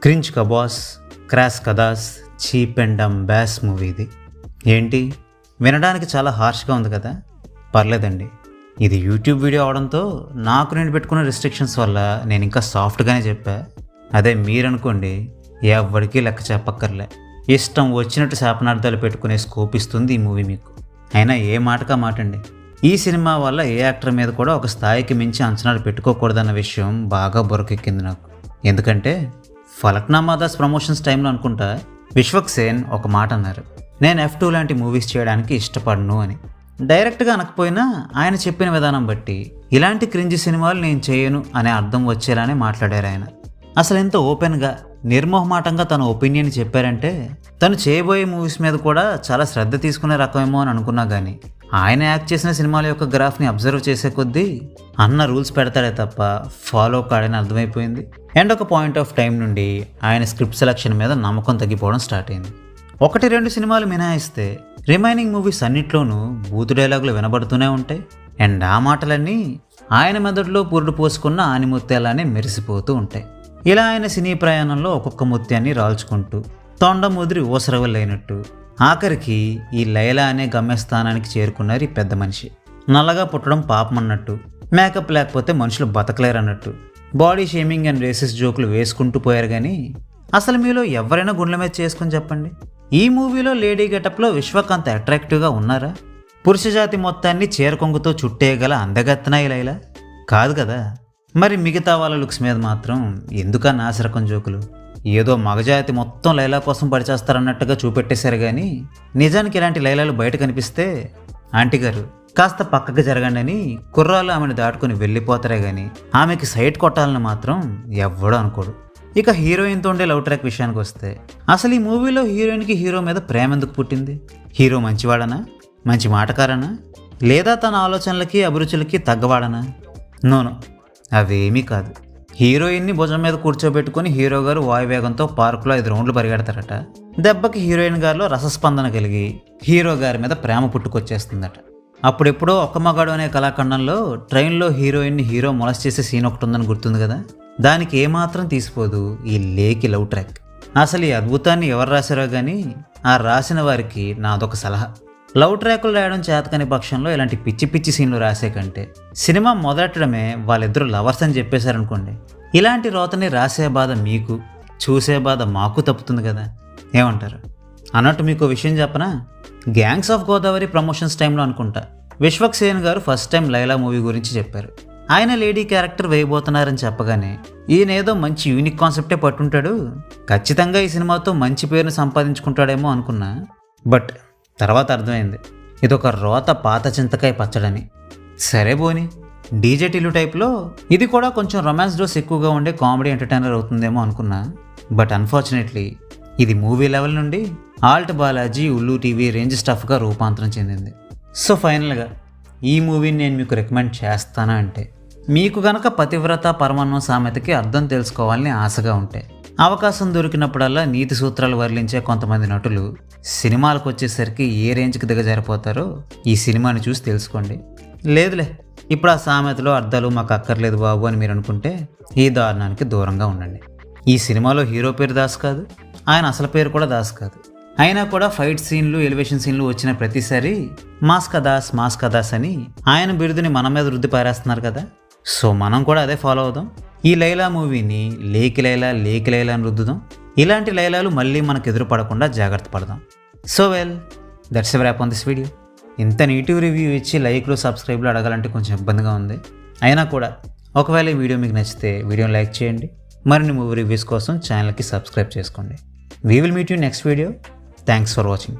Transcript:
Cringe కబాస్, crass కదాస్, cheap and dumb బ్యాస్ మూవీ ఇది. ఏంటి వినడానికి చాలా హార్ష్గా ఉంది కదా? పర్లేదండి, ఇది యూట్యూబ్ వీడియో అవడంతో నాకు నేను పెట్టుకున్న రిస్ట్రిక్షన్స్ వల్ల నేను ఇంకా సాఫ్ట్గానే చెప్పా. అదే మీరనుకోండి, ఎవరికి లెక్క చెప్పక్కర్లే, ఇష్టం వచ్చినట్టు శాపనార్థాలు పెట్టుకునే స్కోప్ ఇస్తుంది ఈ మూవీ మీకు. అయినా ఏ మాటకా మాటండి, ఈ సినిమా వల్ల ఏ యాక్టర్ మీద కూడా ఒక స్థాయికి మించి అంచనాలు పెట్టుకోకూడదన్న విషయం బాగా బుర్రకెక్కింది నాకు. ఎందుకంటే ఫలక్నామా దాస్ ప్రమోషన్స్ టైంలో అనుకుంటా విశ్వక్ సేన్ ఒక మాట అన్నారు, నేను F2 లాంటి మూవీస్ చేయడానికి ఇష్టపడను అని. డైరెక్ట్గా అనకపోయినా ఆయన చెప్పిన విధానం బట్టి ఇలాంటి క్రింజి సినిమాలు నేను చేయను అనే అర్థం వచ్చేలానే మాట్లాడారు ఆయన. అసలు ఎంత ఓపెన్గా నిర్మోహమాటంగా తన ఒపీనియన్ చెప్పారంటే తను చేయబోయే మూవీస్ మీద కూడా చాలా శ్రద్ధ తీసుకునే రకమేమో అని అనుకున్నా కానీ ఆయన యాక్ట్ చేసిన సినిమాల యొక్క గ్రాఫ్ని అబ్జర్వ్ చేసే కొద్దీ అన్న రూల్స్ పెడతాడే తప్ప ఫాలో కాడని అర్థమైపోయింది. అండ్ ఒక పాయింట్ ఆఫ్ టైం నుండి ఆయన స్క్రిప్ట్ సెలక్షన్ మీద నమ్మకం తగ్గిపోవడం స్టార్ట్ అయింది. 1-2 సినిమాలు మినహాయిస్తే రిమైనింగ్ మూవీస్ అన్నిట్లోనూ బూతు డైలాగులు వినబడుతూనే ఉంటాయి. అండ్ ఆ మాటలన్నీ ఆయన మెదడులో పురుడు పోసుకున్న ఆనిముత్యాలనే మెరిసిపోతూ ఉంటాయి. ఇలా ఆయన సినీ ప్రయాణంలో ఒక్కొక్క ముత్యాన్ని రాల్చుకుంటూ తొండ ముదిరి ఊసరవల్లైనట్టు ఆఖరికి ఈ లైలా అనే గమ్యస్థానానికి చేరుకున్నారు ఈ పెద్ద మనిషి. నల్లగా పుట్టడం పాపం అన్నట్టు, మేకప్ లేకపోతే మనుషులు బతకలేరు అన్నట్టు, బాడీ షేమింగ్ అండ్ రేసిస్ట్ జోకులు వేసుకుంటూ పోయారు. కానీ అసలు మీలో ఎవరైనా గుండెల మీద చేసుకుని చెప్పండి, ఈ మూవీలో లేడీ గెటప్లో విశ్వక్ అంత అట్రాక్టివ్గా ఉన్నారా? పురుషజాతి మొత్తాన్ని చీరకొంగుతో చుట్టేయగల అందగత్తనా ఈ లైలా? కాదు కదా. మరి మిగతా వాళ్ళ లుక్స్ మీద మాత్రం ఎందుక నాసిరకం జోకులు? ఏదో మగజాతి మొత్తం లైలా కోసం పడిచేస్తారన్నట్టుగా చూపెట్టేశారు. కానీ నిజానికి ఇలాంటి లైలాలు బయట కనిపిస్తే ఆంటీ గారు కాస్త పక్కకు జరగండి అని కుర్రాలు ఆమెను దాటుకుని వెళ్ళిపోతారే కానీ ఆమెకి సైట్ కొట్టాలని మాత్రం ఎవ్వడూ అనుకోడు. ఇక హీరోయిన్తో ఉండే లవ్ ట్రాక్ విషయానికి వస్తే అసలు ఈ మూవీలో హీరోయిన్కి హీరో మీద ప్రేమ ఎందుకు పుట్టింది? హీరో మంచివాడనా, మంచి మాటకారనా, లేదా తన ఆలోచనలకి అభిరుచులకి తగ్గవాడనా? నోనో, అవేమీ కాదు. హీరోయిన్ని భుజం మీద కూర్చోబెట్టుకుని హీరో గారు వాయువేగంతో పార్కులో 5 రౌండ్లు పరిగెడతారట. దెబ్బకి హీరోయిన్ గారిలో రసస్పందన కలిగి హీరో గారి మీద ప్రేమ పుట్టుకొచ్చేస్తుందట. అప్పుడెప్పుడో ఒక్క మగాడు అనే కళాఖండంలో ట్రైన్లో హీరోయిన్ని హీరో మొలస్ చేసే సీన్ ఒకటి ఉందని గుర్తుంది కదా? దానికి ఏమాత్రం తీసిపోదు ఈ లేకి లవ్ ట్రాక్. అసలు ఈ అద్భుతాన్ని ఎవరు రాశారో కానీ ఆ రాసిన వారికి నాదొక సలహా, లవ్ ట్రాకులు రాయడం చేతకని పక్షంలో ఇలాంటి పిచ్చి పిచ్చి సీన్లు రాసే కంటే సినిమా మొదలెట్టడమే వాళ్ళిద్దరూ లవర్స్ అని చెప్పేశారనుకోండి, ఇలాంటి రోతని రాసే బాధ మీకు, చూసే బాధ మాకు తప్పుతుంది కదా. ఏమంటారు? అన్నట్టు మీకు విషయం చెప్పనా, గ్యాంగ్స్ ఆఫ్ గోదావరి ప్రమోషన్స్ టైంలో అనుకుంటా విశ్వక్ సేన్ గారు ఫస్ట్ టైం లైలా మూవీ గురించి చెప్పారు. ఆయన లేడీ క్యారెక్టర్ వేయబోతున్నారని చెప్పగానే ఈయనేదో మంచి యూనిక్ కాన్సెప్టే పట్టుంటాడు, ఖచ్చితంగా ఈ సినిమాతో మంచి పేరును సంపాదించుకుంటాడేమో అనుకున్నా. బట్ తర్వాత అర్థమైంది ఇదొక రోత పాత చింతకాయ పచ్చడని. సరే బోని, డీజే టిల్లు టైప్లో ఇది కూడా కొంచెం రొమాన్స్ డోస్ ఎక్కువగా ఉండే కామెడీ ఎంటర్టైనర్ అవుతుందేమో అనుకున్నా. బట్ అన్ఫార్చునేట్లీ ఇది మూవీ లెవెల్ నుండి ఆల్ట్ బాలాజీ, ఉల్లు టీవీ రేంజ్ స్టఫ్గా రూపాంతరం చెందింది. సో ఫైనల్గా ఈ మూవీని నేను మీకు రికమెండ్ చేస్తానా అంటే, మీకు గనక పతివ్రత పరమాన్నం సామెతకి అర్థం తెలుసుకోవాలని ఆశగా ఉంటే, అవకాశం దొరికినప్పుడల్లా నీతి సూత్రాలు వర్లించే కొంతమంది నటులు సినిమాలకు వచ్చేసరికి ఏ రేంజ్కి దిగజారిపోతారో ఈ సినిమాని చూసి తెలుసుకోండి. లేదులే ఇప్పుడు ఆ సామెతలో అర్థాలు మాకు అక్కర్లేదు బాబు అని మీరు అనుకుంటే ఈ దారుణానికి దూరంగా ఉండండి. ఈ సినిమాలో హీరో పేరు దాస్ కాదు, ఆయన అసలు పేరు కూడా దాస్ కాదు. అయినా కూడా ఫైట్ సీన్లు, ఎలివేషన్ సీన్లు వచ్చిన ప్రతిసారి మాస్కా దాస్ అని ఆయన బిరుదుని మన మీద రుద్ది పారేస్తున్నారు కదా. సో మనం కూడా అదే ఫాలో అవుదాం. ఈ లైలా మూవీని లేకి లైలా అని రుద్దుదాం. ఇలాంటి లైలాలు మళ్ళీ మనకు ఎదురు పడకుండా జాగ్రత్త పడదాం. So well, that's a wrap on this video. ఇంత నెగిటివ్ రివ్యూ ఇచ్చి లైక్లు, సబ్స్క్రైబ్లు అడగాలంటే కొంచెం ఇబ్బందిగా ఉంది. అయినా కూడా ఒకవేళ ఈ వీడియో మీకు నచ్చితే వీడియోని లైక్ చేయండి. మరిన్ని మూవీ రివ్యూస్ కోసం ఛానల్కి సబ్స్క్రైబ్ చేసుకోండి. We will meet you next video. Thanks for watching.